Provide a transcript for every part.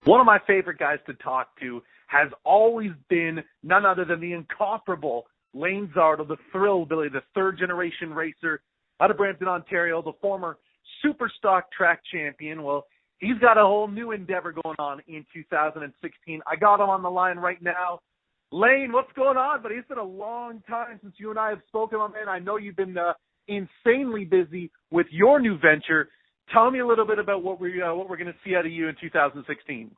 One of my favorite guys to talk to has always been none other than the incomparable Lane Zardo, the Thrillbilly, the third-generation racer out of Brampton, Ontario, the former Super Stock track champion. Well, he's got a whole new endeavor going on in 2016. I got him on the line right now. Lane, what's going on, buddy? It's been a long time since you and I have spoken, my man. I know you've been insanely busy with your new venture. Tell me a little bit about what we're going to see out of you in 2016.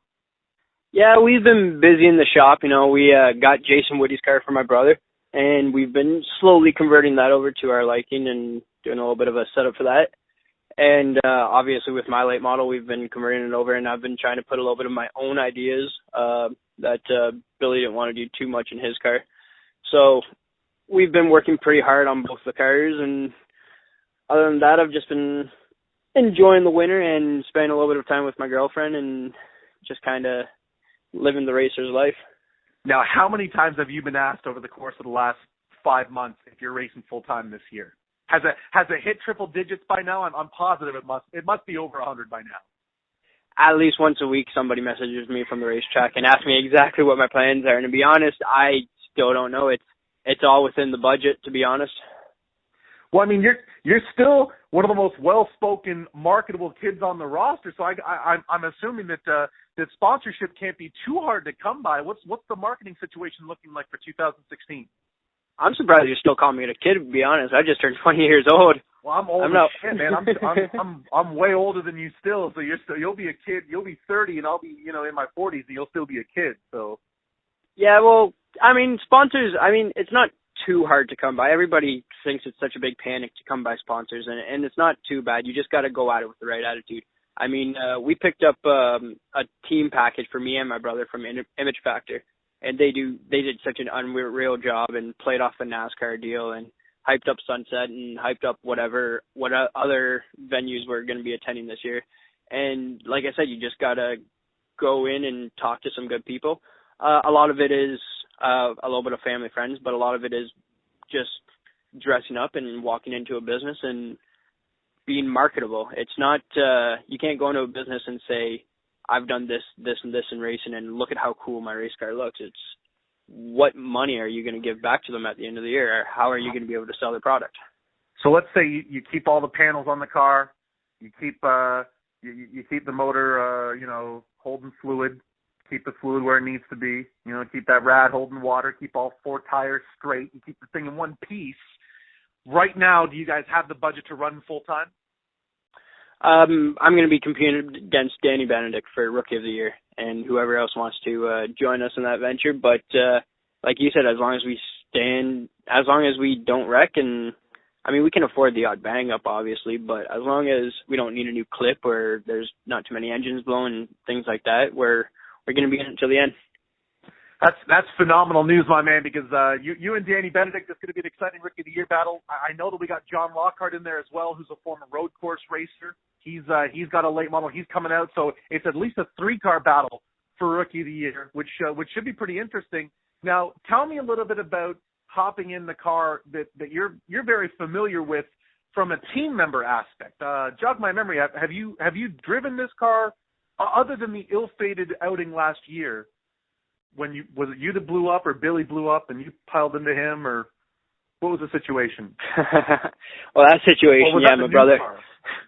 Yeah, we've been busy in the shop. You know, we got Jason Woody's car for my brother, and we've been slowly converting that over to our liking and doing a little bit of a setup for that. And obviously with my late model, we've been converting it over, and I've been trying to put a little bit of my own ideas that Billy didn't want to do too much in his car. So we've been working pretty hard on both the cars, and other than that, I've just been enjoying the winter and spending a little bit of time with my girlfriend and just kind of living the racer's life. Now, how many times have you been asked over the course of the last 5 months if you're racing full-time this year? Has it hit triple digits by now? I'm positive it must be over 100 by now. At least once a week, somebody messages me from the racetrack and asks me exactly what my plans are. And to be honest, I still don't know. It's all within the budget, to be honest. Well, I mean, you're still one of the most well-spoken, marketable kids on the roster. So I'm assuming that that sponsorship can't be too hard to come by. What's the marketing situation looking like for 2016? I'm surprised you're still calling me a kid. To be honest, I just turned 20 years old. Well, I'm old as shit, man. I'm way older than you still. So you'll be a kid. You'll be 30, and I'll be in my 40s, and you'll still be a kid. So. Yeah, well, I mean, sponsors. I mean, it's not too hard to come by. Everybody thinks it's such a big panic to come by sponsors, and it's not too bad. You just got to go at it with the right attitude. I mean, we picked up a team package for me and my brother from Image Factor, and they did such an unreal job and played off the NASCAR deal and hyped up Sunset and hyped up what other venues we're going to be attending this year. And like I said, you just got to go in and talk to some good people. A lot of it is a little bit of family friends, but a lot of it is just dressing up and walking into a business and being marketable. It's not, you can't go into a business and say, I've done this, and this in racing, and look at how cool my race car looks. It's what money are you going to give back to them at the end of the year? Or how are you going to be able to sell their product? So let's say you keep all the panels on the car, you keep you keep the motor, holding fluid, keep the fluid where it needs to be, keep that rad holding water, keep all 4 tires straight, you keep the thing in one piece. Right now, do you guys have the budget to run full time? I'm going to be competing against Danny Benedict for Rookie of the Year and whoever else wants to join us in that venture. But like you said, as long as we don't wreck, and I mean, we can afford the odd bang up, obviously, but as long as we don't need a new clip or there's not too many engines blowing, things like that, we're going to be in it until the end. That's phenomenal news, my man, because you and Danny Benedict, it's going to be an exciting Rookie of the Year battle. I know that we got John Lockhart in there as well, who's a former road course racer. He's got a late model. He's coming out, so it's at least a 3-car battle for Rookie of the Year, which should be pretty interesting. Now, tell me a little bit about hopping in the car that you're very familiar with from a team member aspect. Jog my memory. Have you driven this car other than the ill-fated outing last year? Was it you that blew up, or Billy blew up and you piled into him, or what was the situation? Well, that situation, my brother.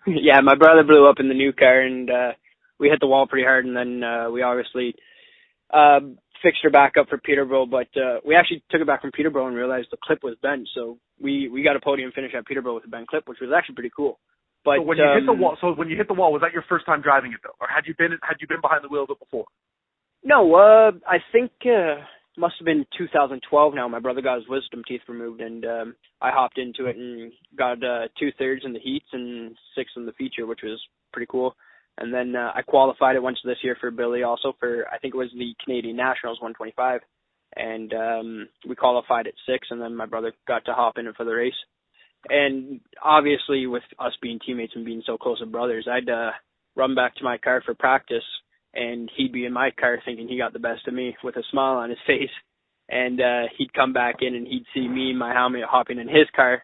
Yeah, my brother blew up in the new car, and we hit the wall pretty hard, and then we obviously fixed her back up for Peterborough, but we actually took it back from Peterborough and realized the clip was bent, so we got a podium finish at Peterborough with a bent clip, which was actually pretty cool. But so when you hit the wall, was that your first time driving it though, or had you been behind the wheel of it before? No, I think must have been 2012 now. My brother got his wisdom teeth removed, and I hopped into it and got 2/3 in the heats and 6 in the feature, which was pretty cool. And then I qualified it once this year for Billy also for, I think it was the Canadian Nationals 125. And we qualified at 6, and then my brother got to hop in it for the race. And obviously with us being teammates and being so close as brothers, I'd run back to my car for practice, and he'd be in my car thinking he got the best of me with a smile on his face. And he'd come back in and he'd see me in my helmet hopping in his car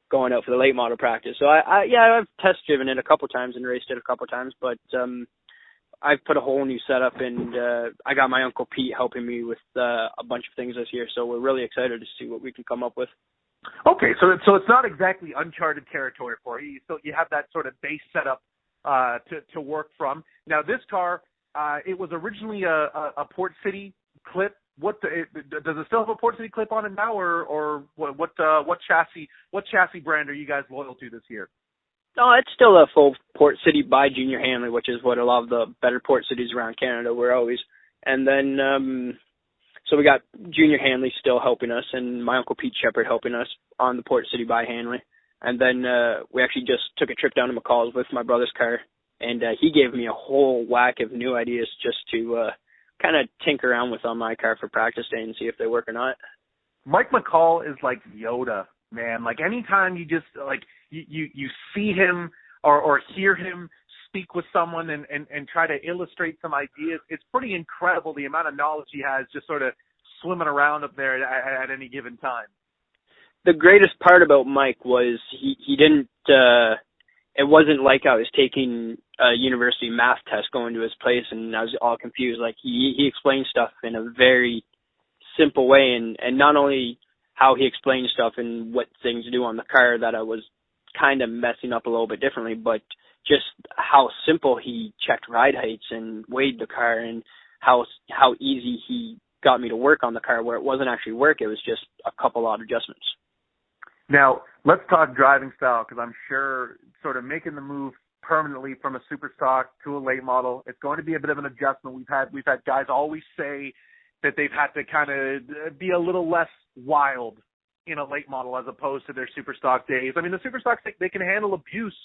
going out for the late model practice. So I've test driven it a couple times and raced it a couple times, but I've put a whole new setup, and I got my Uncle Pete helping me with a bunch of things this year. So we're really excited to see what we can come up with. Okay, so it's not exactly uncharted territory for you. So you have that sort of base setup to work from. Now this car, it was originally a Port City clip. Does it still have a Port City clip on it now, or what chassis brand are you guys loyal to this year? No, it's still a full Port City by Junior Hanley, which is what a lot of the better port cities around Canada were always. And then, so we got Junior Hanley still helping us, and my Uncle Pete Shepard helping us on the Port City by Hanley. And then we actually just took a trip down to McCall's with my brother's car, and he gave me a whole whack of new ideas just to kind of tinker around with on my car for practice day and see if they work or not. Mike McCall is like Yoda, man. Like anytime you just like you see him or hear him speak with someone and try to illustrate some ideas, it's pretty incredible the amount of knowledge he has just sort of swimming around up there at any given time. The greatest part about Mike was he didn't it wasn't like I was taking a university math test going to his place and I was all confused. Like he explained stuff in a very simple way, and not only how he explained stuff and what things do on the car that I was kind of messing up a little bit differently, but just how simple he checked ride heights and weighed the car, and how easy he got me to work on the car where it wasn't actually work, it was just a couple odd adjustments. Now, let's talk driving style, because I'm sure sort of making the move permanently from a super stock to a late model, it's going to be a bit of an adjustment. We've had guys always say that they've had to kind of be a little less wild in a late model as opposed to their super stock days. I mean, the super stocks, they can handle abuse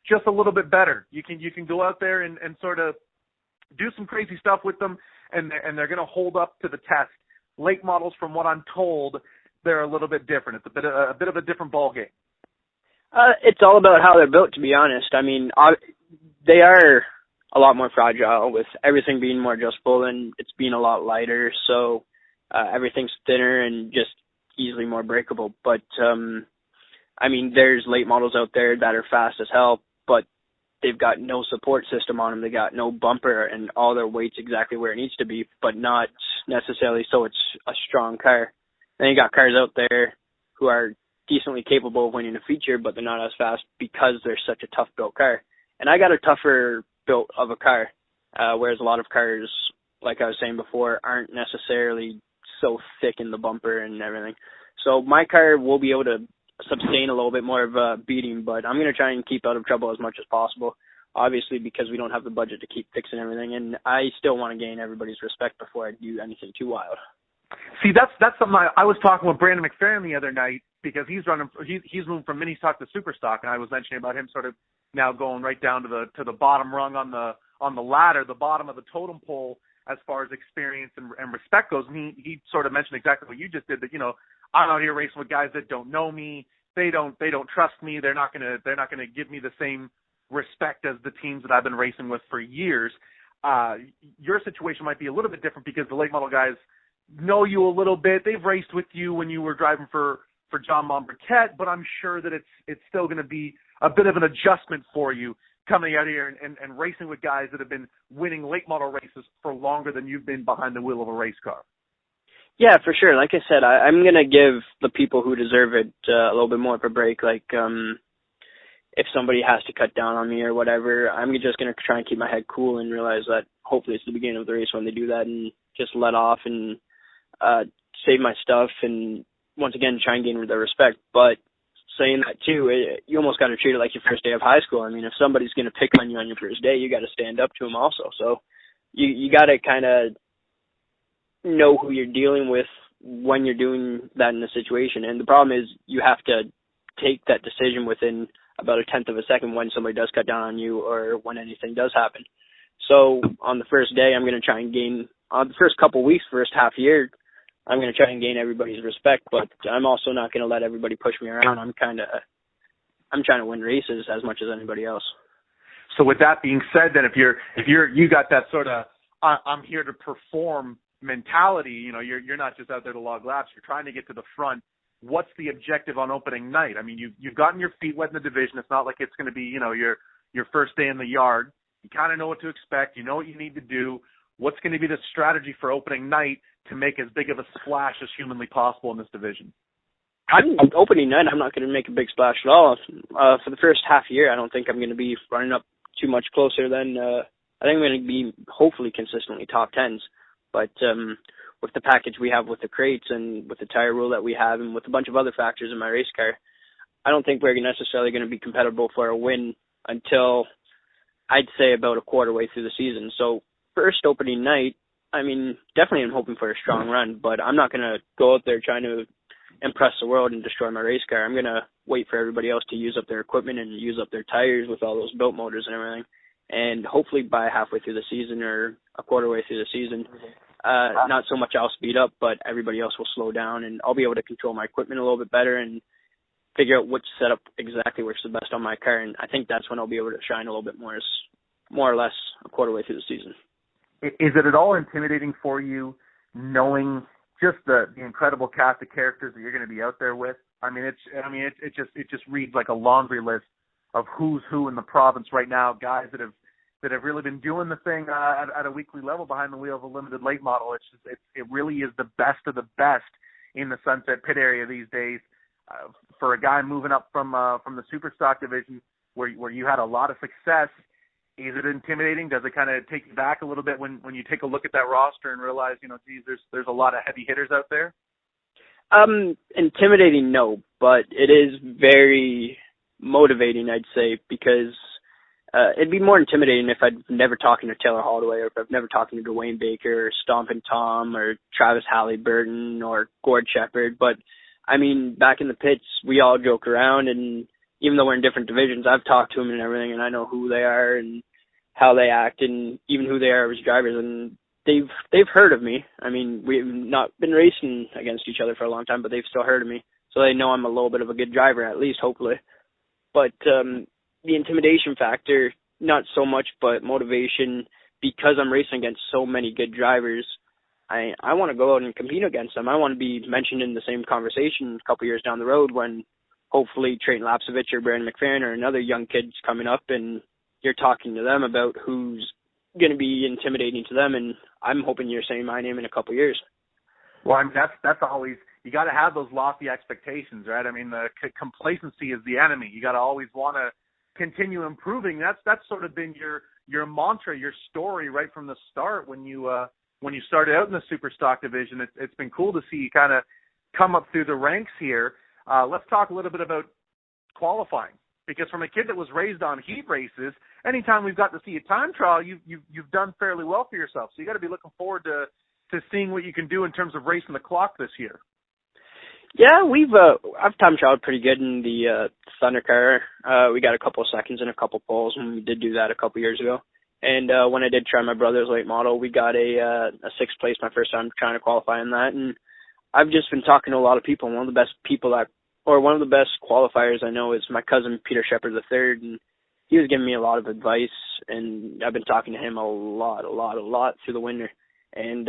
just a little bit better. You can go out there and sort of do some crazy stuff with them, and they're going to hold up to the test. Late models, from what I'm told, they're a little bit different. It's a bit of a different ball game. It's all about how they're built, to be honest. I mean, they are a lot more fragile with everything being more adjustable, and it's being a lot lighter, so everything's thinner and just easily more breakable. But, I mean, there's late models out there that are fast as hell, but they've got no support system on them. They got no bumper, and all their weight's exactly where it needs to be, but not necessarily so it's a strong car. Then you got cars out there who are decently capable of winning a feature, but they're not as fast because they're such a tough-built car. And I got a tougher built of a car, whereas a lot of cars, like I was saying before, aren't necessarily so thick in the bumper and everything. So my car will be able to sustain a little bit more of a beating, but I'm going to try and keep out of trouble as much as possible, obviously, because we don't have the budget to keep fixing everything, and I still want to gain everybody's respect before I do anything too wild. See, that's something I was talking with Brandon McFerrin the other night, because he's moved from mini stock to super stock, and I was mentioning about him sort of now going right down to the bottom rung on the ladder, the bottom of the totem pole as far as experience and respect goes. And he sort of mentioned exactly what you just did, that I'm out here racing with guys that don't know me, they don't trust me, they're not gonna give me the same respect as the teams that I've been racing with for years. Your situation might be a little bit different because the late model guys know you a little bit. They've raced with you when you were driving for John Monbriquette, but I'm sure that it's still going to be a bit of an adjustment for you coming out here and racing with guys that have been winning late model races for longer than you've been behind the wheel of a race car. Yeah, for sure. Like I said, I'm going to give the people who deserve it a little bit more of a break. Like, if somebody has to cut down on me or whatever, I'm just going to try and keep my head cool and realize that hopefully it's the beginning of the race when they do that, and just let off and save my stuff and once again try and gain their respect. But saying that too, you almost got to treat it like your first day of high school. I mean, if somebody's going to pick on you on your first day, you got to stand up to them also. So you got to kind of know who you're dealing with when you're doing that in a situation. And the problem is you have to take that decision within about a tenth of a second when somebody does cut down on you or when anything does happen. So on the first day, I'm going to try and gain, the first couple weeks, first half year, I'm going to try and gain everybody's respect, but I'm also not going to let everybody push me around. I'm trying to win races as much as anybody else. So with that being said, then if you got that sort of I'm here to perform mentality, you're not just out there to log laps, you're trying to get to the front. What's the objective on opening night? I mean, you've gotten your feet wet in the division. It's not like it's going to be, your first day in the yard. You kind of know what to expect. You know what you need to do. What's going to be the strategy for opening night to make as big of a splash as humanly possible in this division? Opening night, I'm not going to make a big splash at all. For the first half year, I don't think I'm going to be running up too much closer than, I think I'm going to be hopefully consistently top 10s. But with the package we have with the crates and with the tire rule that we have and with a bunch of other factors in my race car, I don't think we're necessarily going to be compatible for a win until I'd say about a quarter way through the season. So first opening night, I mean, definitely I'm hoping for a strong run, but I'm not going to go out there trying to impress the world and destroy my race car. I'm going to wait for everybody else to use up their equipment and use up their tires with all those built motors and everything. And hopefully by halfway through the season or a quarter way through the season, not so much I'll speed up, but everybody else will slow down, and I'll be able to control my equipment a little bit better and figure out which setup exactly works the best on my car. And I think that's when I'll be able to shine a little bit more, more or less a quarter way through the season. Is it at all intimidating for you knowing just the incredible cast of characters that you're going to be out there with? I mean, it just reads like a laundry list of who's who in the province right now, guys that have really been doing the thing at a weekly level behind the wheel of a limited late model. It really is the best of the best in the Sunset Pit area these days. For a guy moving up from the Super Stock division where you had a lot of success, is it intimidating? Does it kind of take you back a little bit when you take a look at that roster and realize, geez, there's a lot of heavy hitters out there? Intimidating, no, but it is very motivating, I'd say, because it'd be more intimidating if I'd never talking to Taylor Holloway or if I've never talking to Dwayne Baker or Stompin' Tom or Travis Halliburton or Gord Shepard. But, I mean, back in the pits, we all joke around, and even though we're in different divisions, I've talked to them and everything, and I know who they are and how they act and even who they are as drivers, and they've heard of me. I mean, we've not been racing against each other for a long time, but they've still heard of me. So they know I'm a little bit of a good driver, at least, hopefully. But the intimidation factor, not so much, but motivation, because I'm racing against so many good drivers, I want to go out and compete against them. I want to be mentioned in the same conversation a couple years down the road when hopefully Trayton Lapsevich or Brandon McFerrin or another young kid's coming up and you're talking to them about who's going to be intimidating to them, and I'm hoping you're saying my name in a couple years. Well, I mean, that's always, you got to have those lofty expectations, right? I mean, the complacency is the enemy. You got to always want to continue improving. That's sort of been your mantra, your story right from the start when you started out in the Super Stock division. It's been cool to see you kind of come up through the ranks here. Let's talk a little bit about qualifying, because from a kid that was raised on heat races, anytime we've got to see a time trial, you've done fairly well for yourself. So you got to be looking forward to seeing what you can do in terms of racing the clock this year. Yeah, I've time trialed pretty good in the Thunder car. We got a couple of seconds and a couple of poles, and we did do that a couple of years ago. And when I did try my brother's late model, we got a sixth place my first time trying to qualify in that. And I've just been talking to a lot of people. One of the best qualifiers I know is my cousin Peter Shepard III, and he was giving me a lot of advice, and I've been talking to him a lot through the winter. And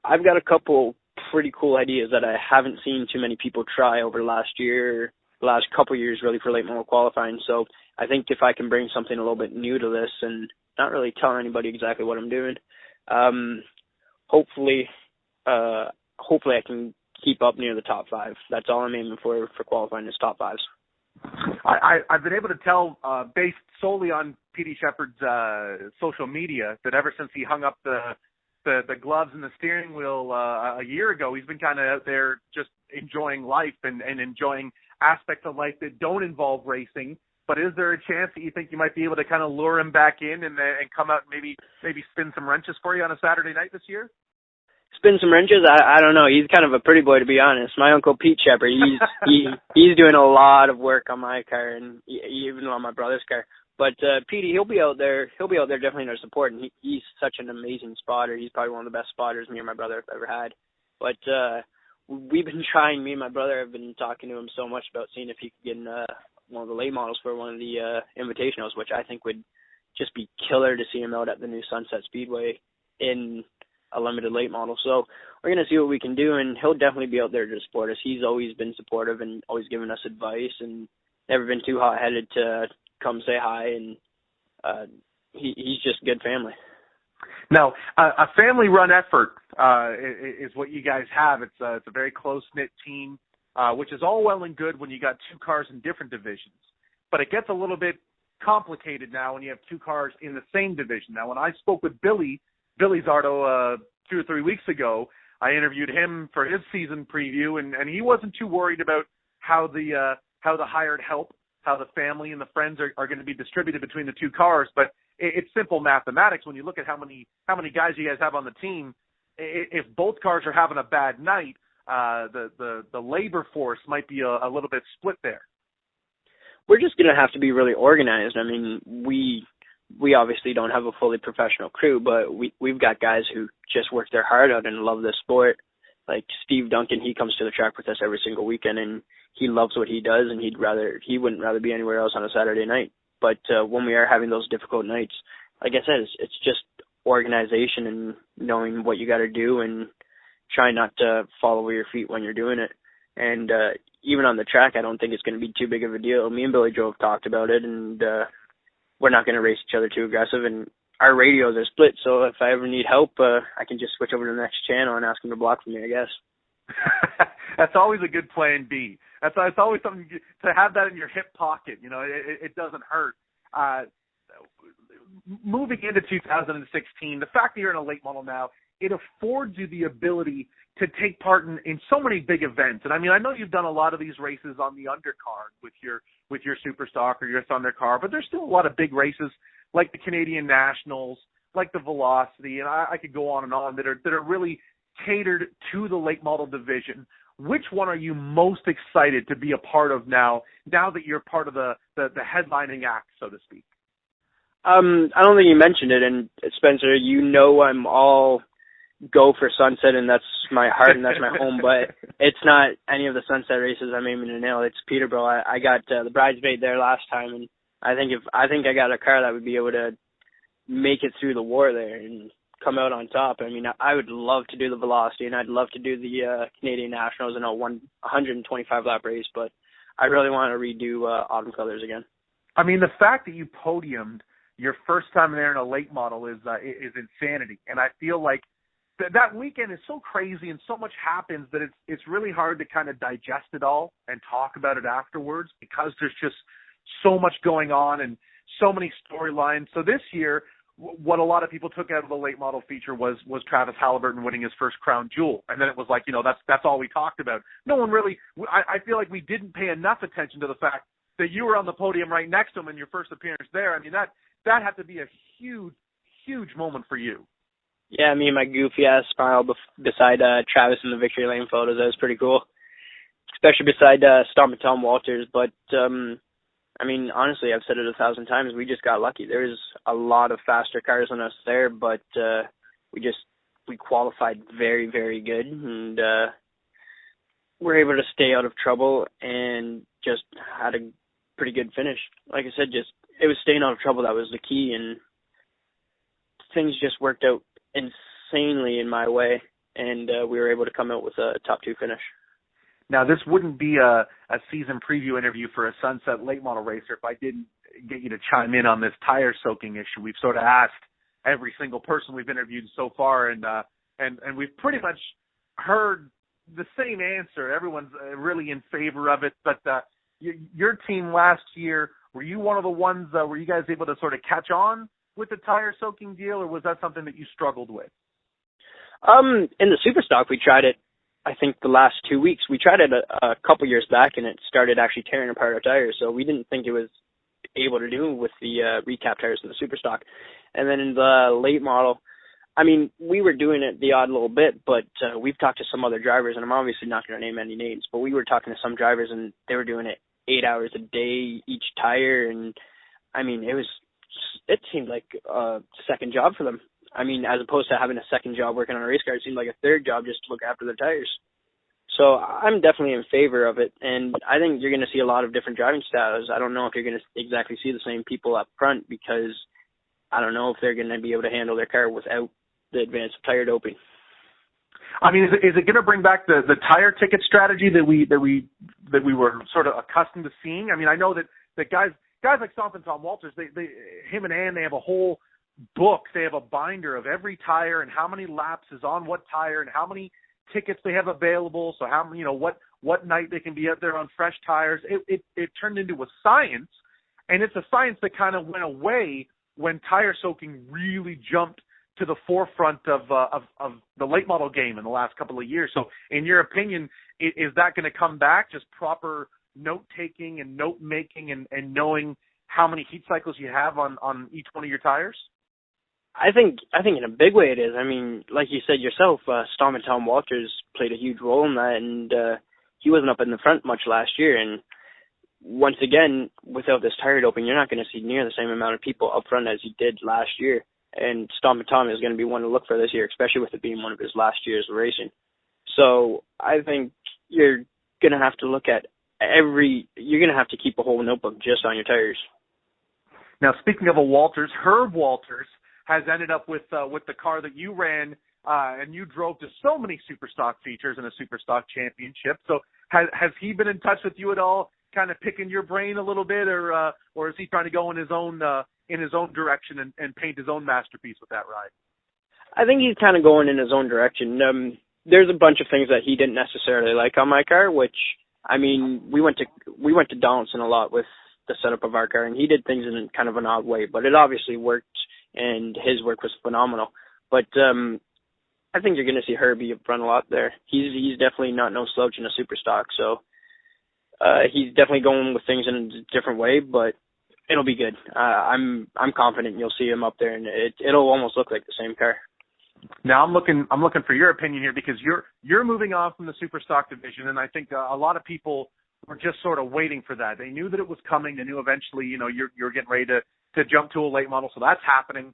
I've got a couple pretty cool ideas that I haven't seen too many people try over the last couple of years really for late model qualifying. So I think if I can bring something a little bit new to this and not really tell anybody exactly what I'm doing, hopefully I can keep up near the top five. That's all I'm aiming for qualifying is top fives. I've been able to tell, based solely on Petey Shepard's social media, that ever since he hung up the gloves and the steering wheel a year ago, he's been kind of out there just enjoying life and enjoying aspects of life that don't involve racing. But is there a chance that you think you might be able to kind of lure him back in and come out and maybe spin some wrenches for you on a Saturday night this year? Spin some wrenches? I don't know. He's kind of a pretty boy, to be honest. My Uncle Pete Shepard, he's doing a lot of work on my car and even on my brother's car. But Petey, he'll be out there definitely in our support, and he's such an amazing spotter. He's probably one of the best spotters me and my brother have ever had. But we've been trying, me and my brother have been talking to him so much about seeing if he could get in one of the late models for one of the invitationals, which I think would just be killer to see him out at the new Sunset Speedway in a limited late model. So we're going to see what we can do, and he'll definitely be out there to support us. He's always been supportive and always given us advice and never been too hot-headed to come say hi and he's just good family. Now, a family-run effort is what you guys have. It's a very close-knit team, which is all well and good when you got two cars in different divisions. But it gets a little bit complicated now when you have two cars in the same division. Now, when I spoke with Billy Zardo 2 or 3 weeks ago, I interviewed him for his season preview, and he wasn't too worried about how the hired help, how the family and the friends are going to be distributed between the two cars. But it's simple mathematics. When you look at how many guys you guys have on the team, if both cars are having a bad night, the labor force might be a little bit split there. We're just going to have to be really organized. I mean, we obviously don't have a fully professional crew, but we've got guys who just work their heart out and love the sport. Like Steve Duncan, he comes to the track with us every single weekend, and he loves what he does, and he wouldn't rather be anywhere else on a Saturday night. But when we are having those difficult nights, like I said, it's just organization and knowing what you got to do and trying not to fall over your feet when you're doing it. And even on the track, I don't think it's going to be too big of a deal. Me and Billy Joe have talked about it, and we're not going to race each other too aggressive. And our radios are split, so if I ever need help, I can just switch over to the next channel and ask him to block for me, I guess. That's always a good plan B. It's always something to have that in your hip pocket. You know, it doesn't hurt. Moving into 2016, the fact that you're in a late model now, it affords you the ability to take part in so many big events. And I mean, I know you've done a lot of these races on the undercard with your Super Stock or your Thunder car, but there's still a lot of big races like the Canadian Nationals, like the Velocity, and I could go on that are really catered to the late model division. Which one are you most excited to be a part of now that you're part of the headlining act, so to speak? I don't think you mentioned it, and Spencer, you know I'm all go for Sunset, and that's my heart and that's my home, but it's not any of the Sunset races I'm aiming to nail. It's Peterborough. I got the bridesmaid there last time, and I think I got a car that would be able to make it through the war there and come out on top. I mean, I would love to do the Velocity, and I'd love to do the Canadian Nationals in a 125 lap race, but I really want to redo Autumn Colors again. I mean, the fact that you podiumed your first time there in a late model is insanity, and I feel like that weekend is so crazy and so much happens that it's really hard to kind of digest it all and talk about it afterwards because there's just so much going on and so many storylines. So this year, what a lot of people took out of the late model feature was Travis Halliburton winning his first crown jewel. And then it was like, that's all we talked about. No one really, I feel like we didn't pay enough attention to the fact that you were on the podium right next to him in your first appearance there. I mean, that had to be a huge, huge moment for you. Yeah, me and my goofy-ass smile beside Travis in the victory lane photos. That was pretty cool, especially beside Stompin' Tom Walters. But, I mean, honestly, I've said it 1,000 times. We just got lucky. There's a lot of faster cars than us there, but we qualified very, very good, and we're able to stay out of trouble and just had a pretty good finish. Like I said, it was staying out of trouble that was the key, and things just worked out insanely in my way, and we were able to come out with a top 2 finish. Now, this wouldn't be a season preview interview for a Sunset late model racer if I didn't get you to chime in on this tire soaking issue. We've sort of asked every single person we've interviewed so far, and we've pretty much heard the same answer. Everyone's really in favor of it, but your team last year, were you one of the ones, were you guys able to sort of catch on with the tire soaking deal, or was that something that you struggled with? In the Super Stock, we tried it, I think, the last 2 weeks. We tried it a couple years back, and it started actually tearing apart our tires, so we didn't think it was able to do with the recap tires in the Super Stock. And then in the late model, I mean, we were doing it the odd little bit, but we've talked to some other drivers, and I'm obviously not going to name any names, but we were talking to some drivers, and they were doing it 8 hours a day, each tire, and, I mean, it seemed like a second job for them. I mean, as opposed to having a second job working on a race car, it seemed like a third job just to look after their tires. So I'm definitely in favor of it, and I think you're going to see a lot of different driving styles. I don't know if you're going to exactly see the same people up front because I don't know if they're going to be able to handle their car without the advance of tire doping. I mean, is it going to bring back the tire ticket strategy that we were sort of accustomed to seeing? I mean, I know that guys, guys like Stomp and Tom Walters, him and Ann, they have a whole book. They have a binder of every tire and how many laps is on what tire and how many tickets they have available. So how, what night they can be out there on fresh tires. It turned into a science, and it's a science that kind of went away when tire soaking really jumped to the forefront of the late model game in the last couple of years. So in your opinion, is that going to come back, just proper note-taking and note-making and knowing how many heat cycles you have on each one of your tires? I think in a big way it is. I mean, like you said yourself, Storm and Tom Walters played a huge role in that, and he wasn't up in the front much last year. And once again, without this tire doping, you're not going to see near the same amount of people up front as you did last year. And Storm and Tom is going to be one to look for this year, especially with it being one of his last years racing. So I think you're going to have to look at you're going to have to keep a whole notebook just on your tires. Now, speaking of a Walters, Herb Walters has ended up with the car that you ran, and you drove to so many Super Stock features and a Super Stock championship. So has he been in touch with you at all, kind of picking your brain a little bit, or is he trying to go in his own direction and paint his own masterpiece with that ride? I think he's kind of going in his own direction. There's a bunch of things that he didn't necessarily like on my car, which, I mean, we went to Donaldson a lot with the setup of our car, and he did things in kind of an odd way, but it obviously worked, and his work was phenomenal. But I think you're going to see Herbie up front a lot there. He's definitely not no slouch in a Super Stock, so he's definitely going with things in a different way, but it'll be good. I'm confident you'll see him up there, and it'll almost look like the same car. Now I'm looking for your opinion here, because you're moving on from the Super Stock division, and I think a lot of people were just sort of waiting for that. They knew that it was coming. They knew eventually, you're getting ready to jump to a late model, so that's happening.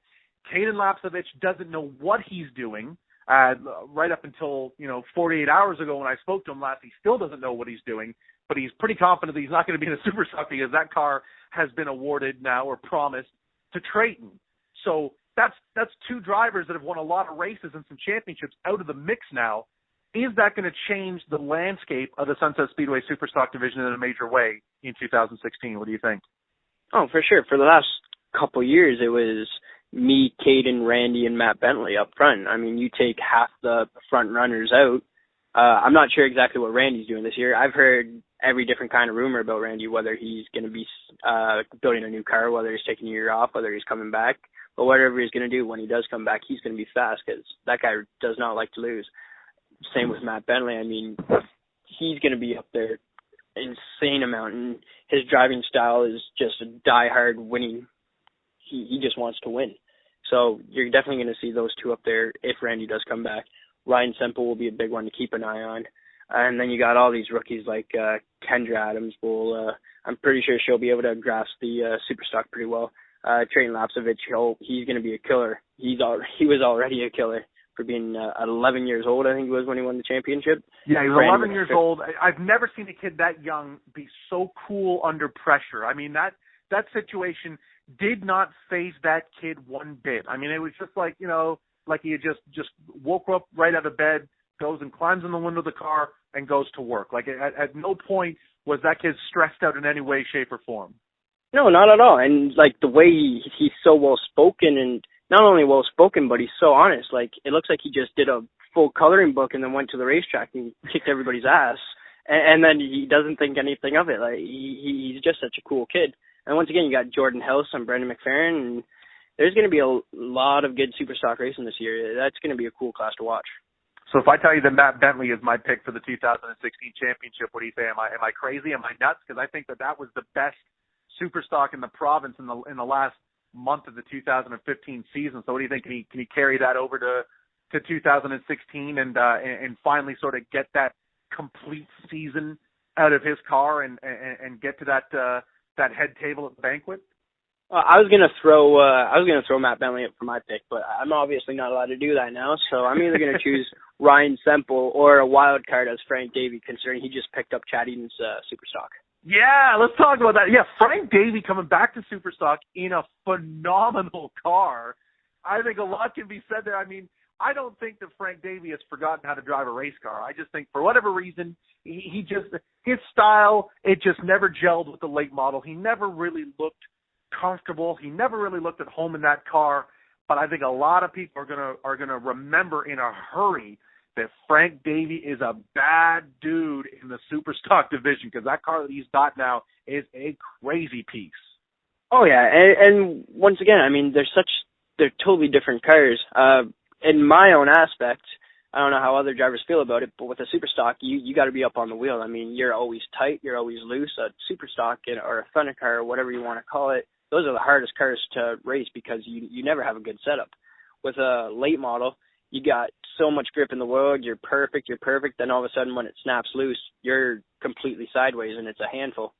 Caden Lapsevich doesn't know what he's doing. Right up until 48 hours ago when I spoke to him last, he still doesn't know what he's doing, but he's pretty confident that he's not going to be in a Super Stock because that car has been awarded now or promised to Trayton. So that's two drivers that have won a lot of races and some championships out of the mix now. Is that going to change the landscape of the Sunset Speedway Super Stock division in a major way in 2016? What do you think? Oh, for sure. For the last couple of years, it was me, Caden, Randy, and Matt Bentley up front. I mean, you take half the front runners out. I'm not sure exactly what Randy's doing this year. I've heard every different kind of rumor about Randy, whether he's going to be building a new car, whether he's taking a year off, whether he's coming back. But whatever he's going to do when he does come back, he's going to be fast because that guy does not like to lose. Same with Matt Bentley. I mean, he's going to be up there insane amount, and his driving style is just a die-hard winning. He just wants to win. So you're definitely going to see those two up there if Randy does come back. Ryan Semple will be a big one to keep an eye on. And then you got all these rookies like Kendra Adams. I'm pretty sure she'll be able to grasp the Super Stock pretty well. Trayton Lapsevich, he's going to be a killer. He was already a killer for being 11 years old, I think he was when he won the championship. Yeah, he was 11 years old. I've never seen a kid that young be so cool under pressure. I mean, that situation did not faze that kid one bit. I mean, it was just like, like he had just woke up right out of bed, goes and climbs in the window of the car and goes to work. Like at no point was that kid stressed out in any way, shape, or form. No, not at all. And like the way he's so well spoken, and not only well spoken, but he's so honest. Like it looks like he just did a full coloring book and then went to the racetrack and kicked everybody's ass. And then he doesn't think anything of it. Like he's just such a cool kid. And once again, you got Jordan House and Brendan McFerrin, and there's going to be a lot of good Super Stock racing this year. That's going to be a cool class to watch. So if I tell you that Matt Bentley is my pick for the 2016 championship, what do you say? Am I crazy? Am I nuts? Because I think that was the best Super Stock in the province in the last month of the 2015 season. So what do you think? Can he carry that over to 2016 and finally sort of get that complete season out of his car and get to that head table at the banquet? I was gonna throw Matt Bentley up for my pick, but I'm obviously not allowed to do that now. So I'm either gonna choose Ryan Semple or a wild card as Frank Davey, considering he just picked up Chad Eden's Super Stock. Yeah, let's talk about that. Yeah, Frank Davey coming back to Super Stock in a phenomenal car. I think a lot can be said there. I mean, I don't think that Frank Davey has forgotten how to drive a race car. I just think for whatever reason, his style, it just never gelled with the late model. He never really looked comfortable. He never really looked at home in that car. But I think a lot of people are gonna remember in a hurry that Frank Davey is a bad dude in the Super Stock division, because that car that he's got now is a crazy piece. Oh yeah, and once again, I mean, they're totally different cars. In my own aspect, I don't know how other drivers feel about it, but with a Super Stock, you got to be up on the wheel. I mean, you're always tight, you're always loose. A Super Stock or a Thunder car or whatever you want to call it, those are the hardest cars to race because you never have a good setup. With a late model, you got so much grip in the world, you're perfect, then all of a sudden when it snaps loose, you're completely sideways and it's a handful.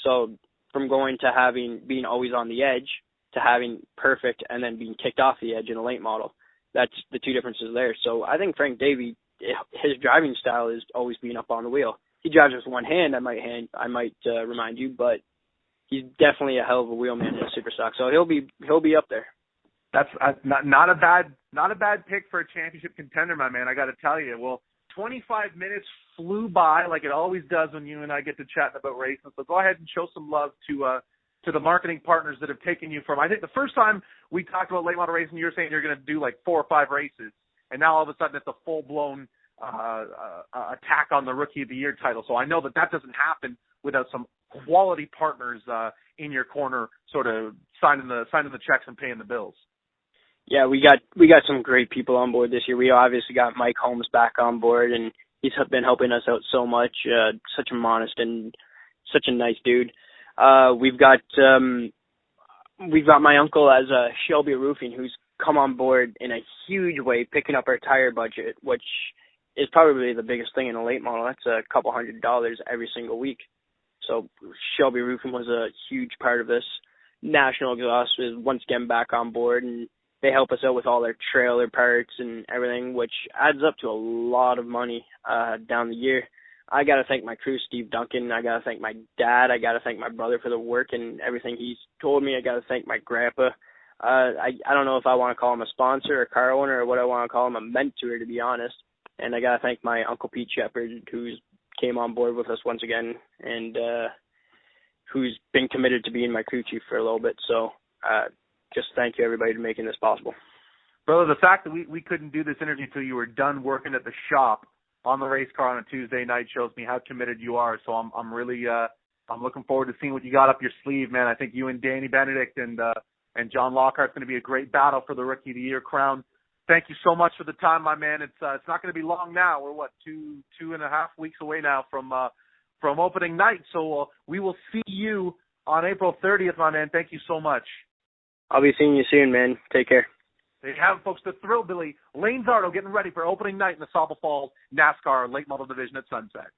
So from going to being always on the edge to having perfect and then being kicked off the edge in a late model, that's the two differences there. So I think Frank Davey, his driving style is always being up on the wheel. He drives with one hand, I might remind you, but he's definitely a hell of a wheelman in a Super Stock. So he'll be up there. That's not a bad pick for a championship contender, my man. I got to tell you. Well, 25 minutes flew by like it always does when you and I get to chatting about racing. So go ahead and show some love to the marketing partners that have taken you from. I think the first time we talked about late model racing, you were saying you're going to do like 4 or 5 races, and now all of a sudden it's a full blown attack on the Rookie of the Year title. So I know that doesn't happen without some quality partners in your corner, sort of signing the checks and paying the bills. Yeah, we got some great people on board this year. We obviously got Mike Holmes back on board, and he's been helping us out so much. Such a modest and such a nice dude. We've got my uncle as Shelby Roofing, who's come on board in a huge way, picking up our tire budget, which is probably the biggest thing in a late model. That's a couple $100 every single week. So Shelby Roofing was a huge part of this. National Exhaust is once again back on board, and they help us out with all their trailer parts and everything, which adds up to a lot of money down the year. I got to thank my crew, Steve Duncan. I got to thank my dad. I got to thank my brother for the work and everything he's told me. I got to thank my grandpa. I don't know if I want to call him a sponsor or car owner or what I want to call him, a mentor, to be honest. And I got to thank my Uncle Pete Shepard, who's came on board with us once again and who's been committed to being my crew chief for a little bit. So just thank you, everybody, for making this possible. Brother, the fact that we couldn't do this interview until you were done working at the shop on the race car on a Tuesday night shows me how committed you are. So I'm really I'm looking forward to seeing what you got up your sleeve, man. I think you and Danny Benedict and John Lockhart's going to be a great battle for the Rookie of the Year crown. Thank you so much for the time, my man. It's not going to be long now. We're two and a half weeks away now from opening night. So we will see you on April 30th, my man. Thank you so much. I'll be seeing you soon, man. Take care. There you have it, folks. The Thrillbilly, Lane Zardo, getting ready for opening night in the Sauble Falls NASCAR late model division at Sunset.